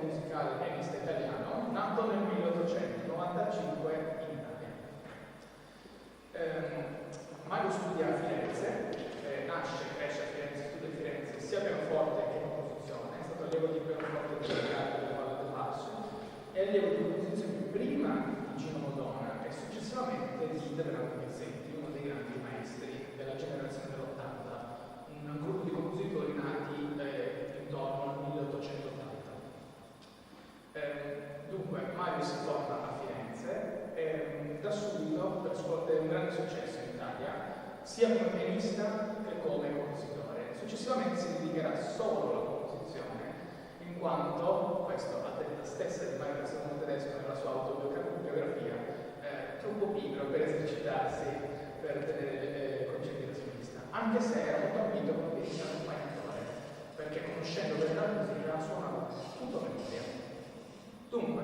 musicale pianista italiano, nato nel 1895 in Italia. Mario studia a Firenze, nasce e cresce a Firenze, studia a Firenze sia pianoforte che composizione, è stato allievo di pianoforte della Valle del Basso e allievo di composizione prima di Gino Modona e successivamente di Deverano Pizzetti, uno dei grandi maestri della generazione dell'80, un gruppo di compositori nati intorno al 1880. Dunque, Mario si forma a Firenze e da subito riscuote un grande successo in Italia, sia come pianista che come compositore. Successivamente si dedicherà solo alla composizione, in quanto, questo a detta stessa di Mario Castellano Tedesco nella sua autobiografia, troppo pigro per esercitarsi per tenere concetti da solista, anche se era molto ambito come pianista accompagnatore, perché conoscendo bene la musica suonava tutto a memoria. Dunque,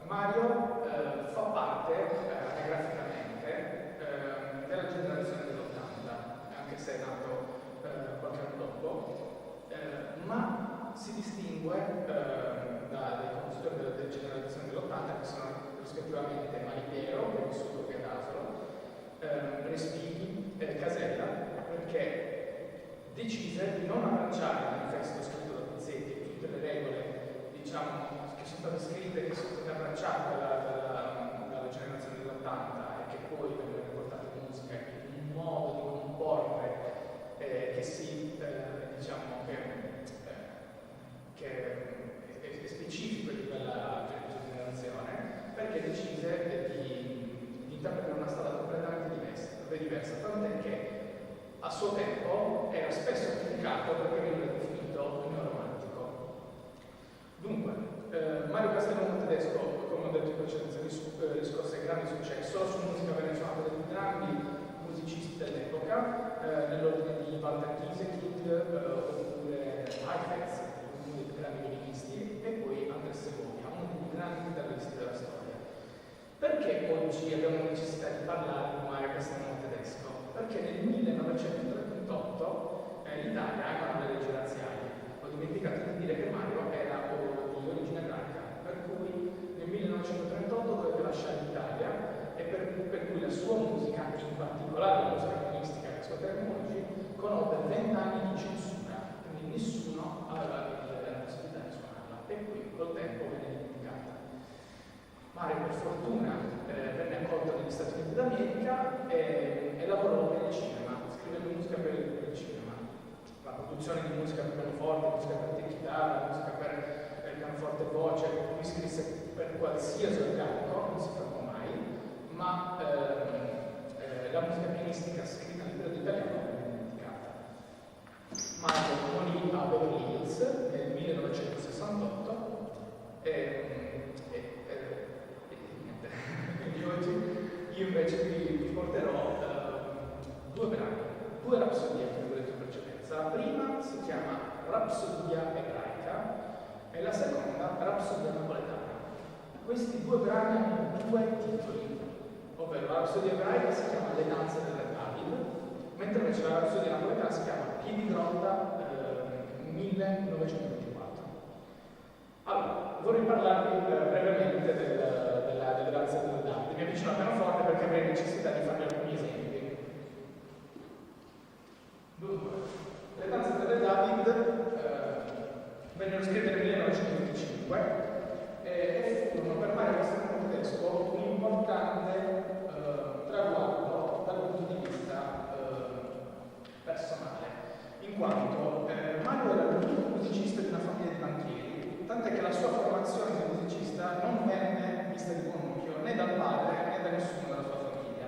Mario fa parte anagraficamente della generazione dell'80, anche se è nato qualche anno dopo, ma si distingue dai compositori della generazione dell'80, che sono rispettivamente Malipiero, che è vissuto qui ad Asolo, Respighi e Casella, perché decise di non abbracciare il manifesto scritto da Pizzetti e tutte le regole, diciamo, che sono state scritte, che sono state abbracciate dalla generazione dell'80 e che poi vengono riportate in musica in un modo di comporre che si, diciamo, che è specifico di quella generazione, perché decise di intraprendere una strada completamente diversa, tant'è che a suo tempo era spesso criticato perché veniva definito neoromantico. Dunque, Mario Castellano Tedesco, come ho detto in precedenza, riscosse grande successo, la sua musica venne suonata da grandi musicisti dell'epoca, nell'ordine di Walter Kiesekind oppure Heifetz, uno dei più grandi violinisti, e poi Andres Segovia, uno dei più grandi chitarristi della storia. Perché oggi abbiamo necessità di parlare di Mario Castellano Tedesco? Perché nel 1938 l'Italia ha le leggi razziali. Ho dimenticato di dire che Mario era di origine ebraica, per cui nel 1938 doveva lasciare l'Italia e per cui la sua musica, in particolare la musica pianistica che ascolteremo oggi, conobbe 20 anni di censura, quindi nessuno aveva la possibilità di suonarla e qui col tempo venne dimenticata. Mario per fortuna venne accolto negli Stati Uniti d'America e lavorò per il cinema, scrivendo musica per il cinema. La produzione di musica per pianoforte, musica per chitarra, musica per pianoforte e voce, lui scrisse per qualsiasi organico, non si fermò mai, ma la musica pianistica scritta nel periodo italiano venne dimenticata. Mario morì a Beverly Hills nel 1968 quindi oggi io invece vi porterò due brani, due rapsodie che vi ho detto in precedenza. La prima si chiama Rapsodia ebraica e la seconda Rapsodia napoletana. Questi due brani hanno due titoli, ovvero la Rapsodia ebraica si chiama Le danze del re David, mentre invece la Rapsodia napoletana si chiama Piedi Grotta 1924. Allora, vorrei parlarvi brevemente delle danze del David. Mi avvicino al pianoforte perché avrei necessità di farvi alcuni esempi. Dunque, le danze del David vennero scritte nel 1925 e furono per Mario Castellano Tedesco un importante traguardo dal punto di vista personale, in quanto Mario era l'unico musicista di una famiglia di banchieri, tant'è che la sua formazione di musicista non venne vista di buon occhio né dal padre né da nessuno della sua famiglia,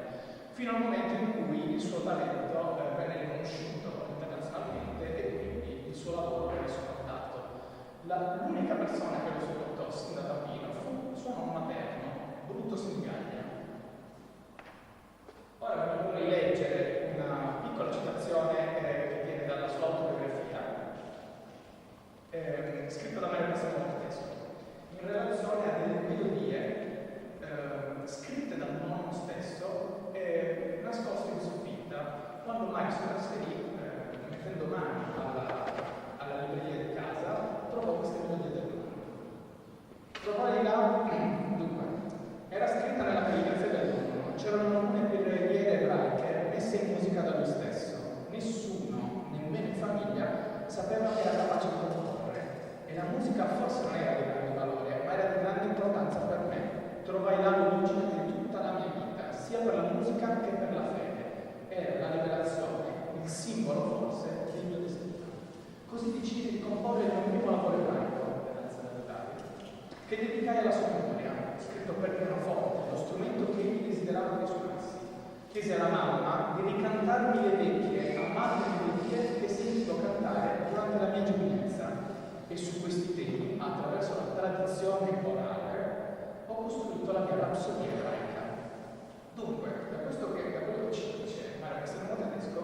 fino al momento in cui il suo talento venne riconosciuto internazionalmente e quindi il suo lavoro venne supportato. L'unica persona che lo supportò sin da bambino fu suo nonno materno, Bruto Sinigaglia. Ora vorrei leggere una piccola citazione che viene dalla sua autobiografia, scritta da Mario Castellano Tedesco, in relazione a delle melodie scritte dal nonno stesso e nascoste in soffitta quando Mario si trasferì mettendo mano alla libreria di casa decisi di comporre il mio primo lavoro ebraico della danza delle Davide, che dedicai alla sua memoria, scritto per pianoforte, lo strumento che egli desiderava che suonassi. Chiesi alla mamma di ricantarmi le vecchie, amate melodie che sentivo cantare durante la mia giovinezza, e su questi temi, attraverso la tradizione orale, ho costruito la mia rapsodia ebraica. Dunque, da quello che ci dice Mario Castellano Tedesco,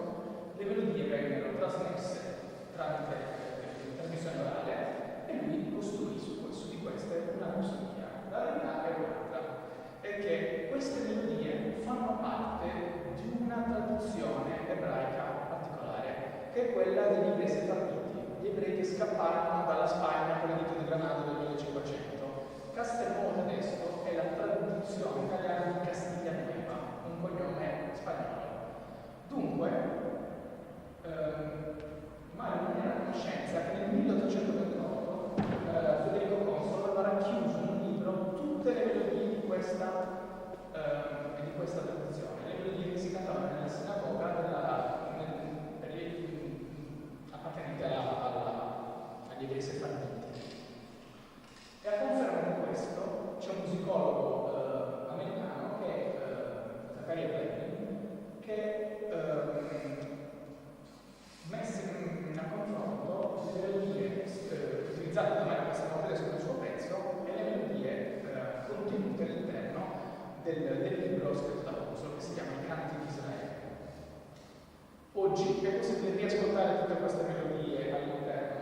le melodie vengono trasmesse tramite trasmissione orale e lui costruì su di queste una rapsodia. La verità è un'altra, è che queste melodie fanno parte di una tradizione ebraica particolare, che è quella degli ebrei sefarditi, gli ebrei che scapparono dalla Spagna con l'editto di Granada del 1500. Castelnuovo Tedesco è la traduzione italiana di Castiglia Nueva, un cognome spagnolo. Dunque, Mario non era a conoscenza che nel 1828 Federico Consolo aveva racchiuso in un libro tutte le melodie di questa tradizione, le melodie che si cantavano nella sinagoga appartenenti agli ebrei sefarditi. E a conferma di questo c'è un musicologo americano che è Zaccaria Blevin, che messe a confronto le melodie utilizzate da Mario Castellano Tedesco nel suo pezzo e le melodie contenute all'interno del libro scritto da Consolo, che si chiama I Canti di Israele. Oggi è possibile riascoltare tutte queste melodie all'interno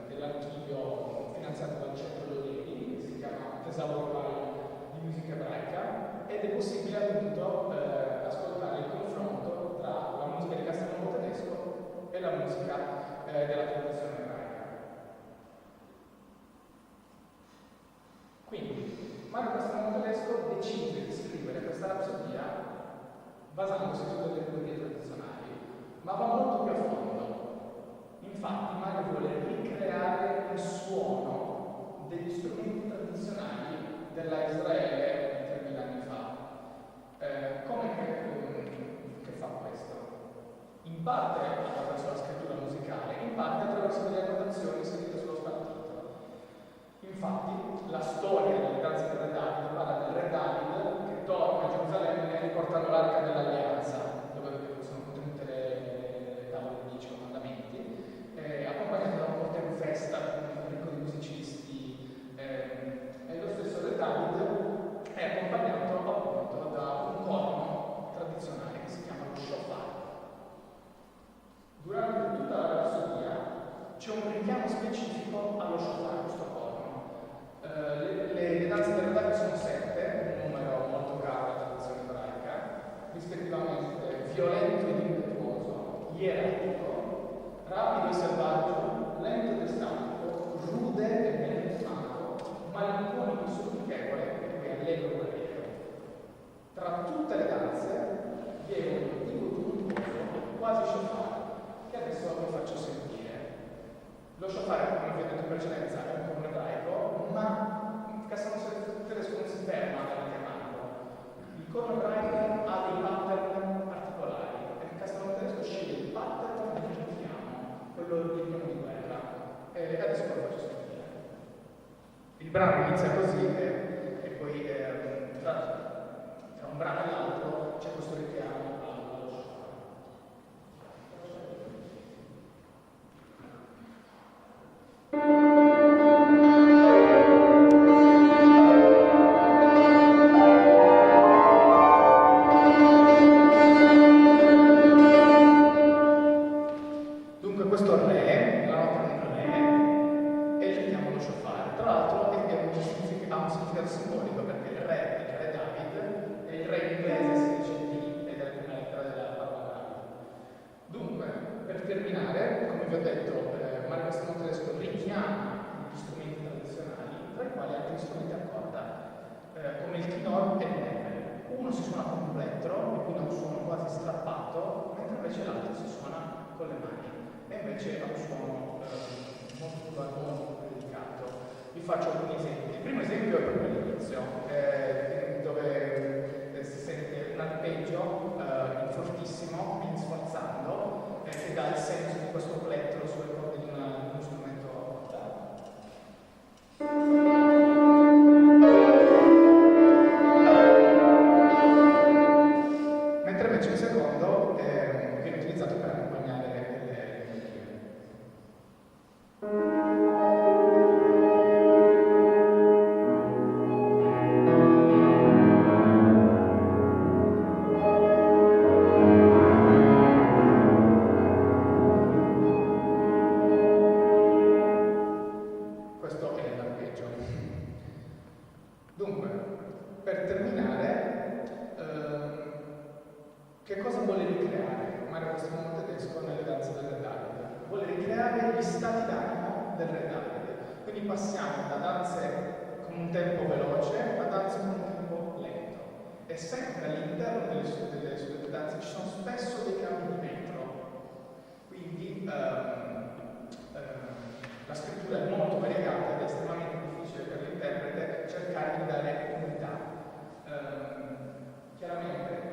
dell'archivio finanziato dal Centro Loretti, che si chiama Tesauro Urbano di Musica Ebraica, ed è possibile appunto ascoltare il confronto tra la musica di Castelnuovo Tedesco e la musica della tradizione ebraica. Quindi Mario Castelnuovo Tedesco decide di scrivere questa rapsodia basandosi su delle teorie tradizionali, ma va molto più a fondo. Infatti Mario vuole ricreare il suono degli strumenti tradizionali della Israele di 3000 anni fa. Come che fa questo? In parte attraverso la scrittura musicale, in parte attraverso delle annotazioni scritte sullo spartito. Infatti, la storia delle danze del Re Davide parla del Re Davide che torna a Gerusalemme riportando l'Arca dell'Alleanza, dove sono contenute le tavole dei 10 comandamenti, accompagnate da un corteo in festa ricco di musicisti. E lo stesso Re Davide è accompagnato appunto da un corno tradizionale che si chiama lo shofar. Durante tutta la rapsodia c'è un richiamo specifico allo shofar, questo corno. Le danze del Re Davide sono 7, un numero molto caro alla tradizione ebraica, rispettivamente violento ed impetuoso, ieratico, rapido e selvaggio, lento ed stanco, rude e ben ritmato, malinconico e supplichevole e poi allegro e guerriero. Tra tutte le danze vi è un motivo tumultuoso, quasi shofar, che adesso vi faccio sentire. Lo shofar, come vi ho detto in precedenza, è un corno ebraico, ma Castelnuovo Tedesco non si ferma a chiamarlo. Il corno ebraico ha dei pattern particolari e Castelnuovo Tedesco sceglie il pattern del richiamo, quello del piano di guerra. E adesso lo faccio sentire. Il brano inizia così e poi tra un brano e l'altro c'è questo richiamo allo shofar. ricreare gli stati d'animo del Re Davide. Quindi passiamo da danze con un tempo veloce a danze con un tempo lento. E sempre all'interno delle sue danze ci sono spesso dei cambi di metro. Quindi la scrittura è molto variegata ed è estremamente difficile per l'interprete cercare di dare unità. Chiaramente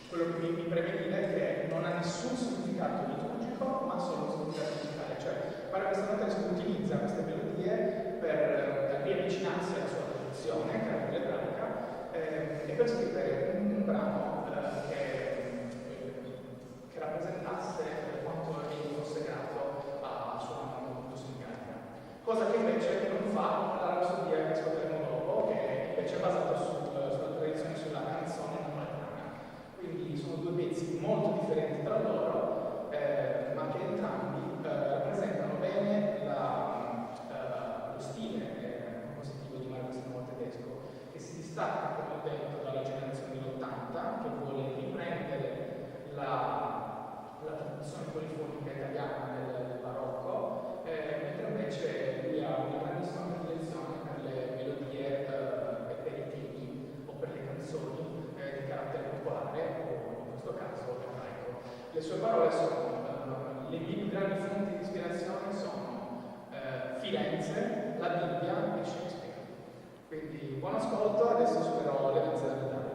quello che mi preme dire è che non ha nessun significato liturgico, ma solo un significato musicale. Cioè, Paraclesto Natalizio utilizza queste melodie per riavvicinarsi alla sua tradizione, che era quella ebraica, e per scrivere un brano che rappresentasse quanto egli fosse grato a suo nonno Lucio in Gallia. Cosa che invece non fa la rapsodia che ascolteremo dopo, che invece è basata sulla tradizione, sulla canzone napoletana. Quindi sono due pezzi molto differenti tra loro, ma che entrambi rappresentano bene lo stile compositivo di Marquez Nuovo Tedesco, che si distacca, come ho detto, dalla generazione dell'80, che vuole riprendere la tradizione polifonica italiana del barocco, mentre invece lui ha una grandissima predilezione per le melodie e per i temi o per le canzoni di carattere popolare o in questo caso ebraico. Le sue parole sono le mie più grandi fonti di ispirazione sono Firenze, la Bibbia e Shakespeare. Quindi buon ascolto, adesso spero le danze dell'Italia.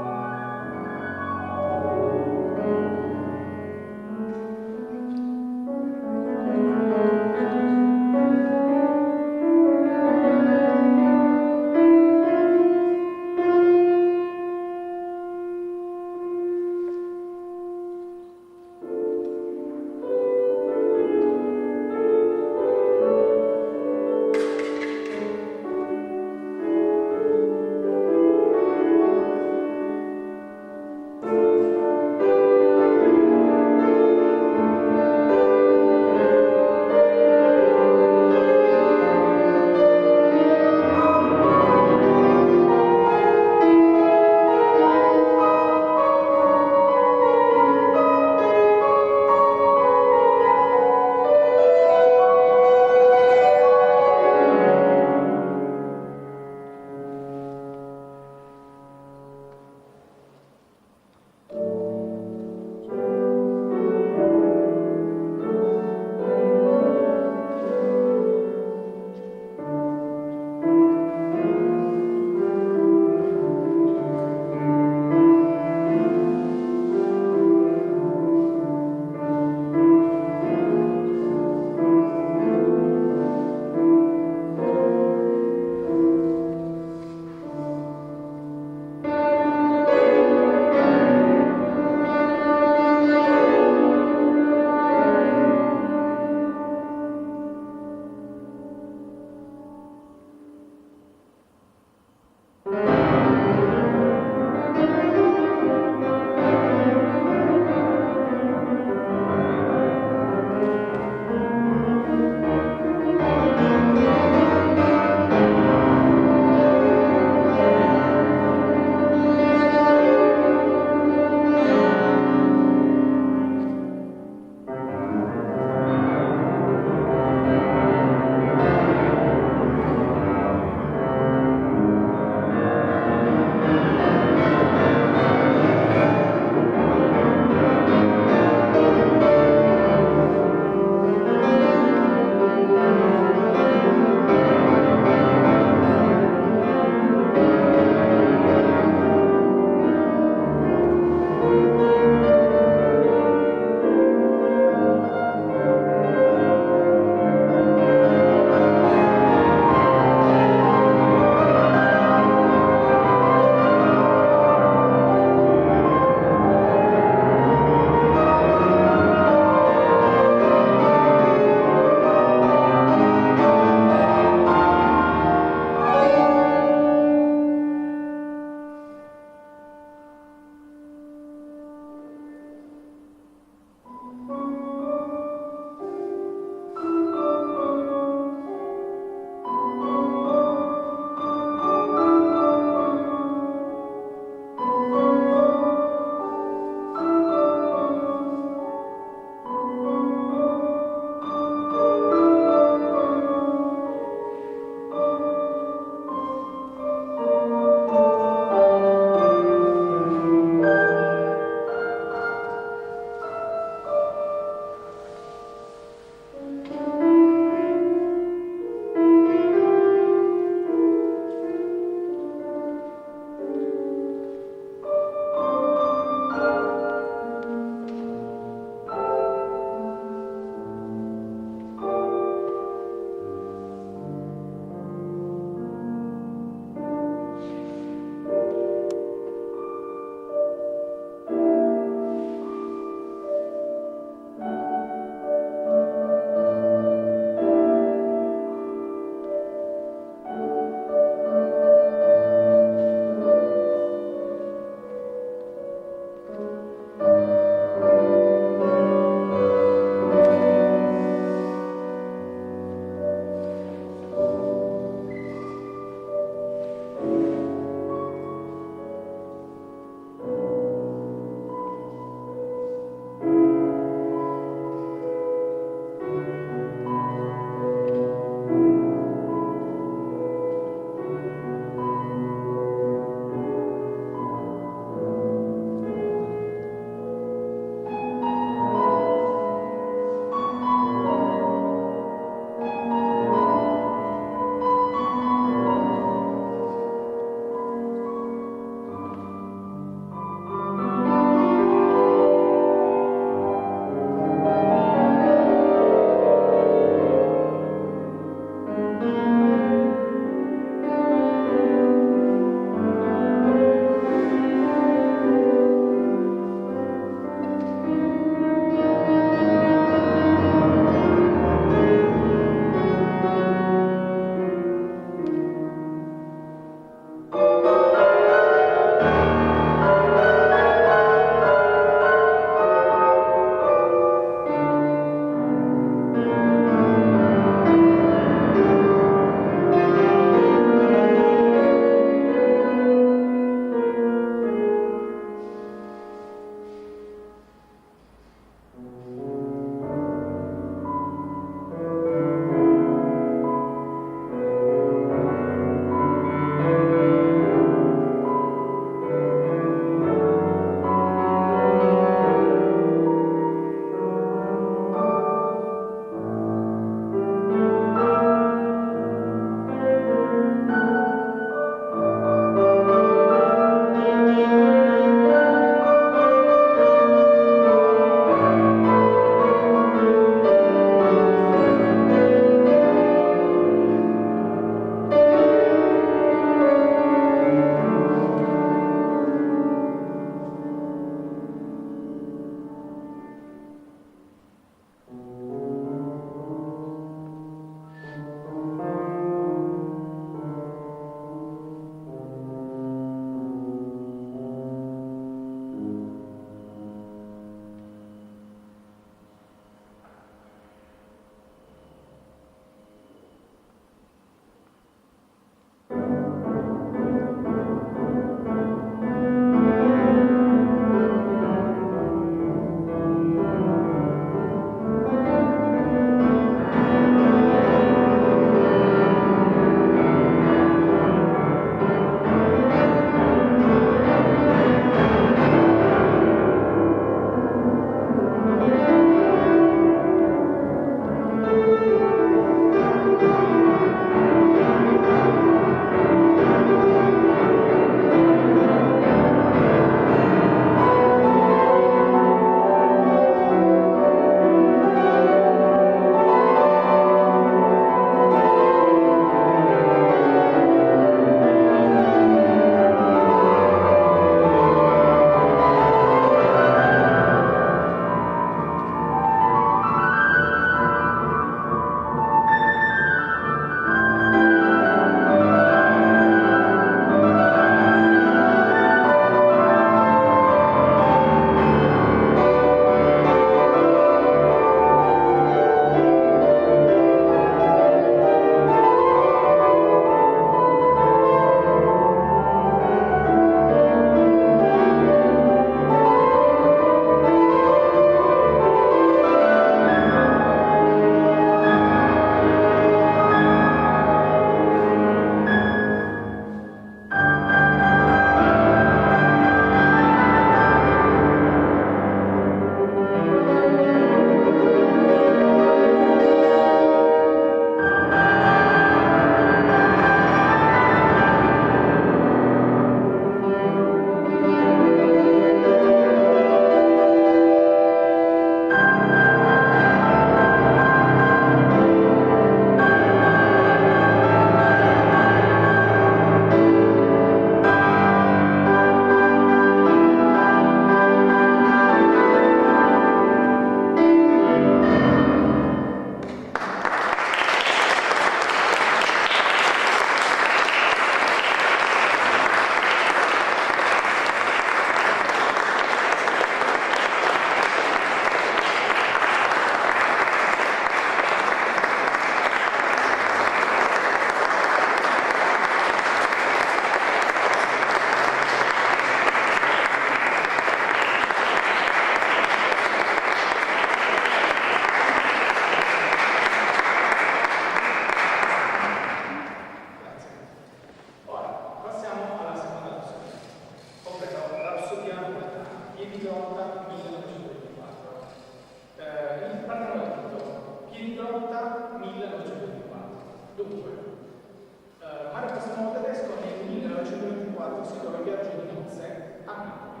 a Napoli.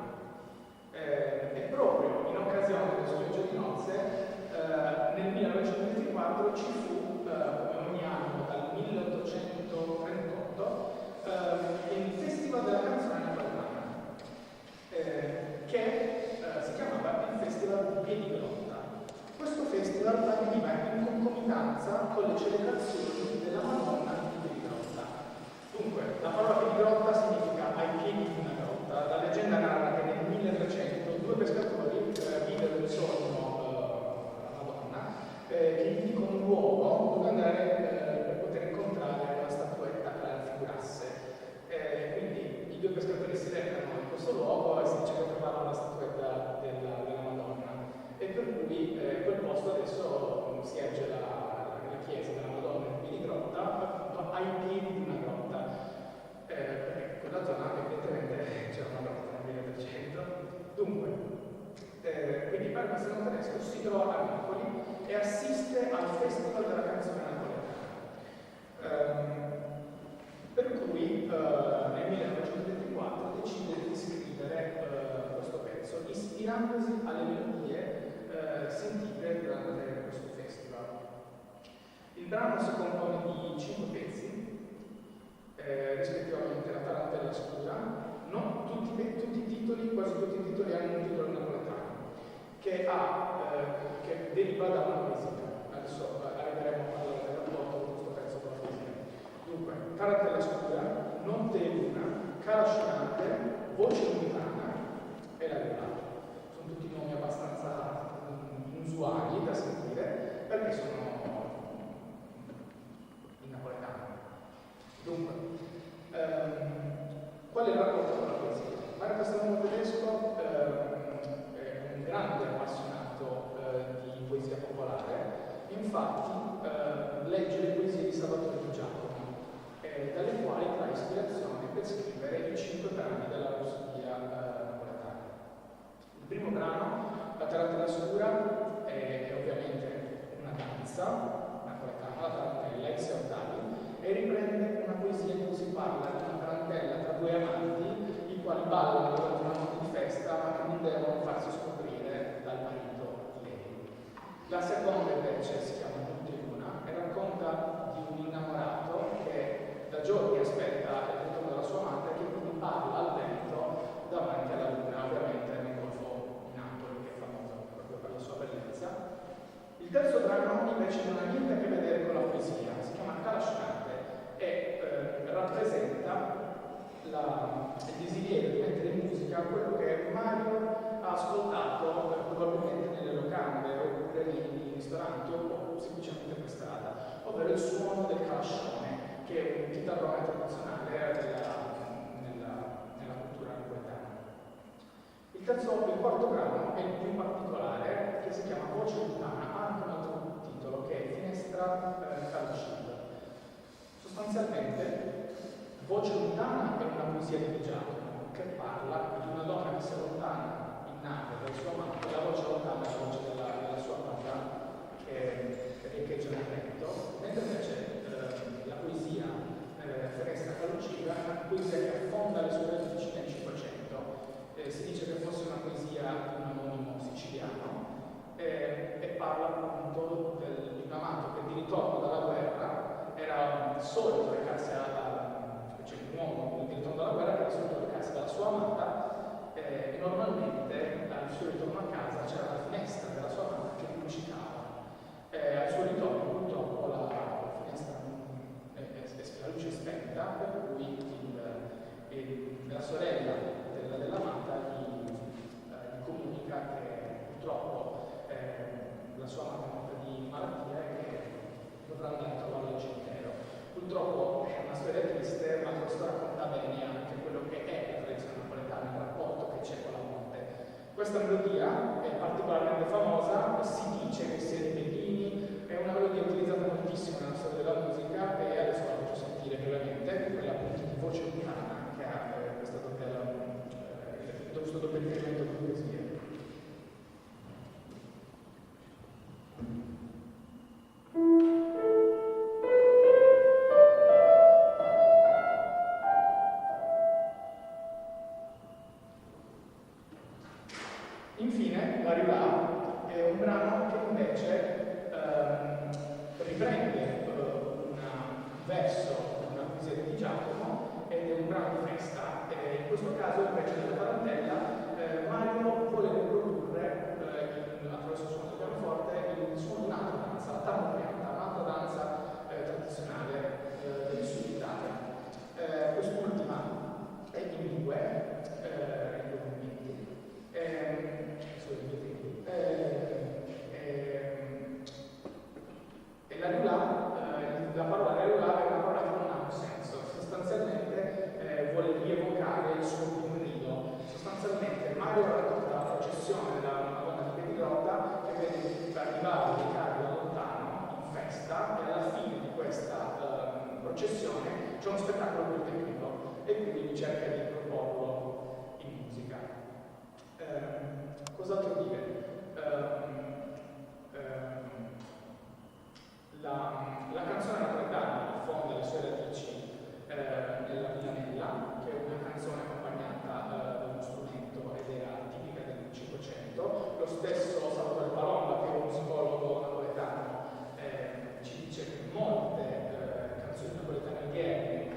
E proprio in occasione del suo viaggio di nozze, nel 1924 ci fu, come ogni anno dal 1838, il Festival della canzone napoletana, che si chiamava il Festival di Piedigrotta. Questo festival avveniva in concomitanza con le celebrazioni della Madonna di Piedigrotta. Dunque, la parola Piedigrotta significa ai piedi di una grotta. La leggenda narra che nel 1300 due pescatori videro in sogno la Madonna che gli dicono un luogo dove andare per poter incontrare una statuetta che la raffigurasse. Quindi i due pescatori si recano in questo luogo e si dice che trovano la statuetta della Madonna. E per cui quel posto adesso si erge la chiesa della Madonna in Piedigrotta, appunto ai piedi di una grotta. Perché quella zona evidentemente c'era una grotta nel 1300. Dunque, quindi Padre Marcello Tedesco si trova a Napoli e assiste al Festival della canzone napoletana. Per cui nel 1924 decide di scrivere questo pezzo, ispirandosi alle melodie sentite durante questo festival. Il brano si compone di 5 pezzi, rispettivamente La tarantella scura, no, tutti i titoli, quasi tutti i titoli hanno un titolo napoletano, che deriva da una poesia. Adesso arriveremo a parlare del rapporto con questo pezzo con la poesia. Dunque, tarantella scura, notte e luna, cara scimante, voce lontana e la luna. Sono tutti nomi abbastanza inusuali da sentire, perché sono in napoletano. Dunque, qual è il rapporto con la poesia? Mario Castellano Tedesco è un grande appassionato di poesia popolare, infatti legge le poesie di Salvatore Di Giacomo, dalle quali trae ispirazione per scrivere i 5 brani della Rhapsodia napoletana. Il primo brano, La tarantella scura, è ovviamente una danza napoletana, la tarantella, ex Ordali, e riprende una poesia in cui si parla di una tarantella tra due amanti, i quali ballano durante una notte di festa, ma che non devono farsi scoprire dal marito di lei. La seconda invece si chiama Notte e Luna e racconta di un innamorato che da giorni aspetta il ritorno della sua amante, che quindi parla al vento davanti alla luna, ovviamente nel Golfo di Napoli, che è famoso proprio per la sua bellezza. Il terzo brano invece non ha niente a che vedere con la poesia, si chiama Calasciante e rappresenta il desiderio di mettere in musica quello che Mario ha ascoltato probabilmente nelle locande oppure nei ristoranti o semplicemente per strada, ovvero il suono del calascione, che è un chitarrone tradizionale nella cultura napoletana. Il quarto brano è il più particolare, che si chiama Voce lontana, ha anche un altro titolo che è Finestra Calcida. Sostanzialmente, Voce lontana è una poesia di Giacomo che parla di una donna che si allontana in nave dal suo amante, la voce lontana è la voce della sua amata che riecheggia nel vento, mentre invece la poesia Finestra Calcida è una poesia che affonda le sue radici nel Cinquecento. Si dice che fosse una poesia di un anonimo siciliano e parla appunto di un amato che di ritorno dalla guerra era solito recarsi cioè un uomo di ritorno dalla guerra che era solito recarsi dalla sua amata e normalmente al suo ritorno a casa c'era la finestra della sua amata che luccicava. Al suo ritorno purtroppo la finestra la luce è spenta, per cui la sorella dell'amata gli comunica che purtroppo la sua amata è morta di malattia e che dovrà andare a trovarla al cimitero. Purtroppo è una storia triste, ma questo racconta bene anche quello che è la tradizione napoletana, il rapporto che c'è con la morte. Questa melodia è particolarmente famosa, si dice che sia di Bellini, è una melodia utilizzata moltissimo nella storia della musica e adesso la faccio sentire brevemente, quella appunto di Voce lontana che ha questo doppio riferimento di poesia. Cos'altro dire? La canzone napoletana affonda le sue radici nella villanella, che è una canzone accompagnata da uno strumento ed era tipica del Cinquecento. Lo stesso Salvatore Palomba, che è un musicologo napoletano, ci dice che molte canzoni napoletane odierne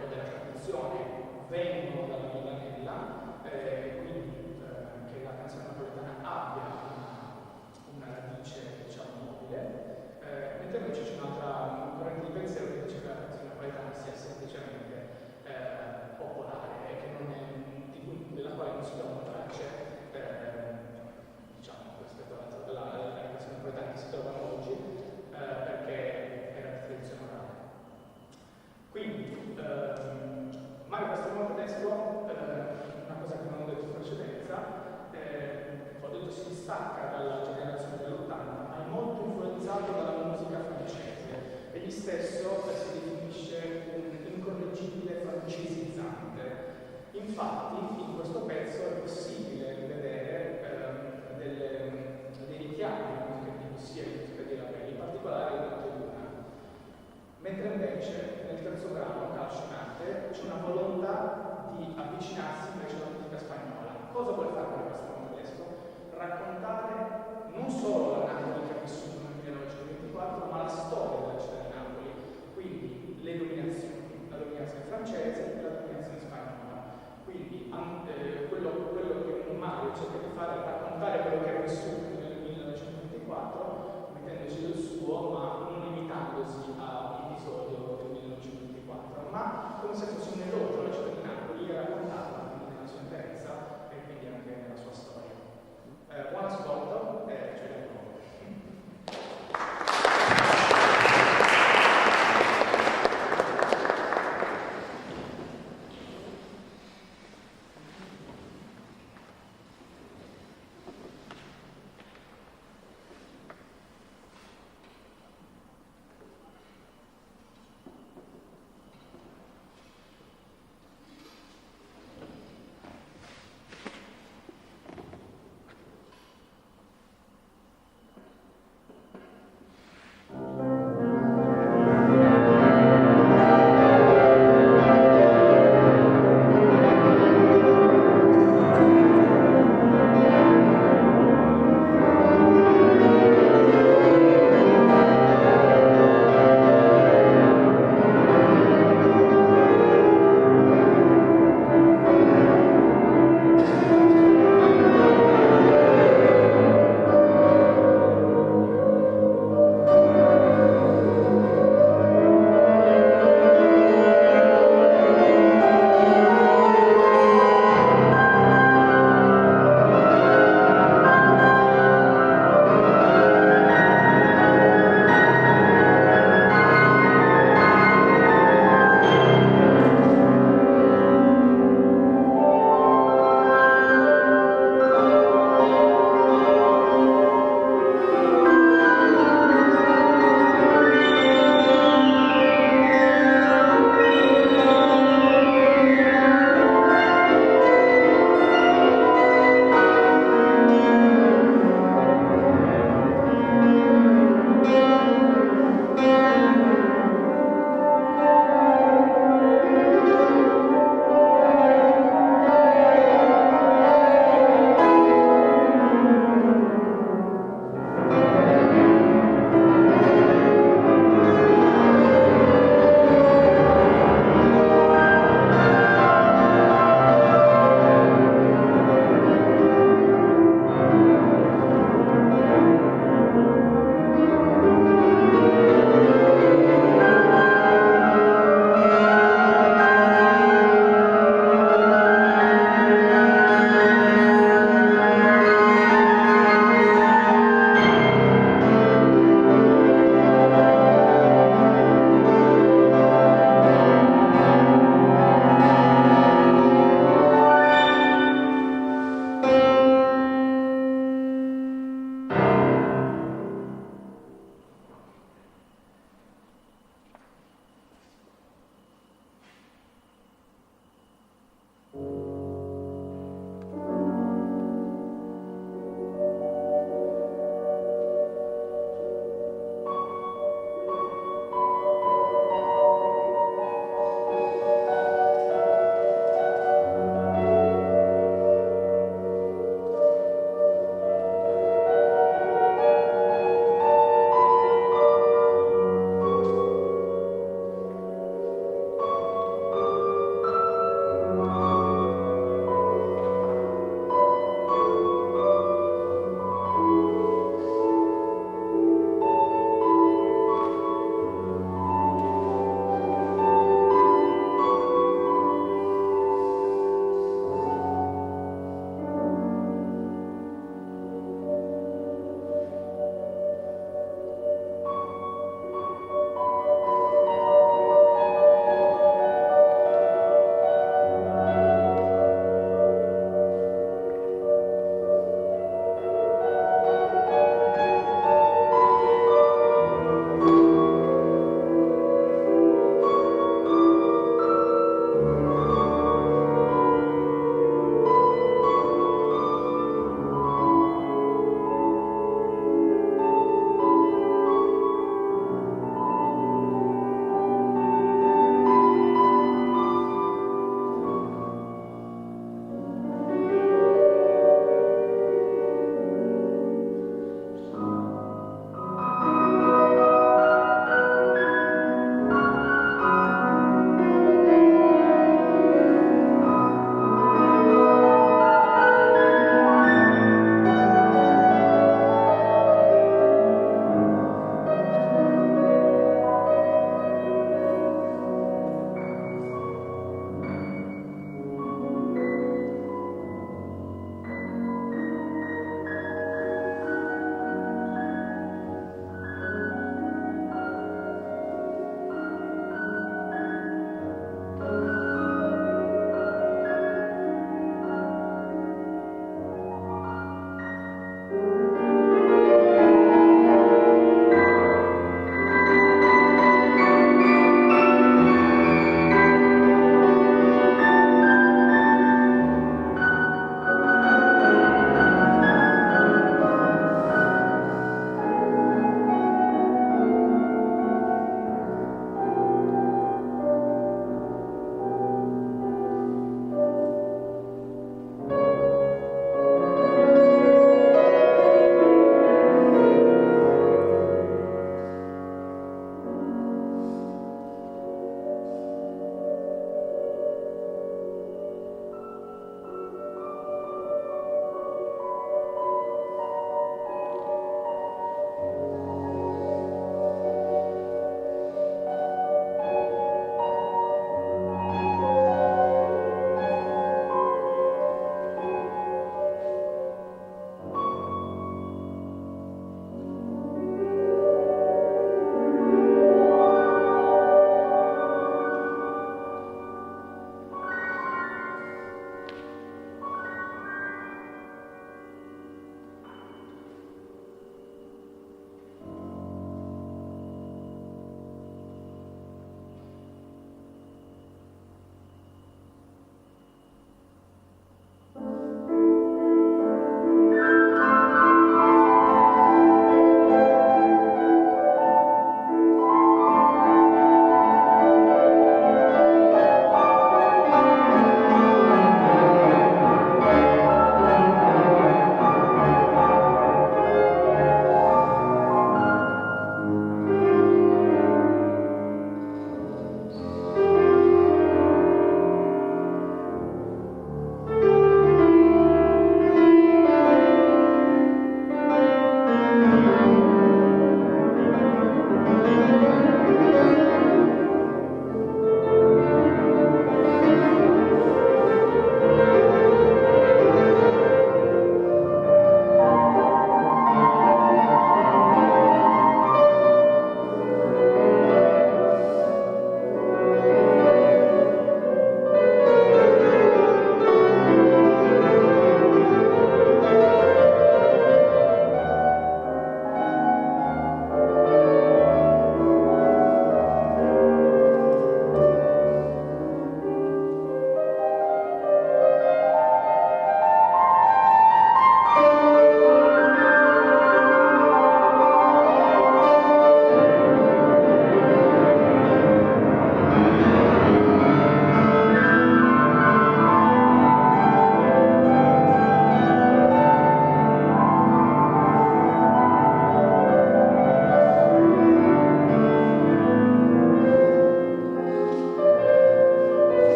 o della tradizione vengono dalla villanella, quindi che la canzone napoletana abbia una radice, diciamo, nobile. Mentre invece c'è un'altra corrente di pensiero che dice che la canzone napoletana sia semplicemente popolare e che non è, della quale non si trovano tracce, diciamo, rispetto alle canzoni napoletane che si trovano oggi, perché era di tradizione orale. Quindi, Mario Castelnuovo Tedesco, una cosa che non ho detto in precedenza, ho detto si distacca dalla generazione dell'80, ma è molto influenzato dalla musica francese. Egli stesso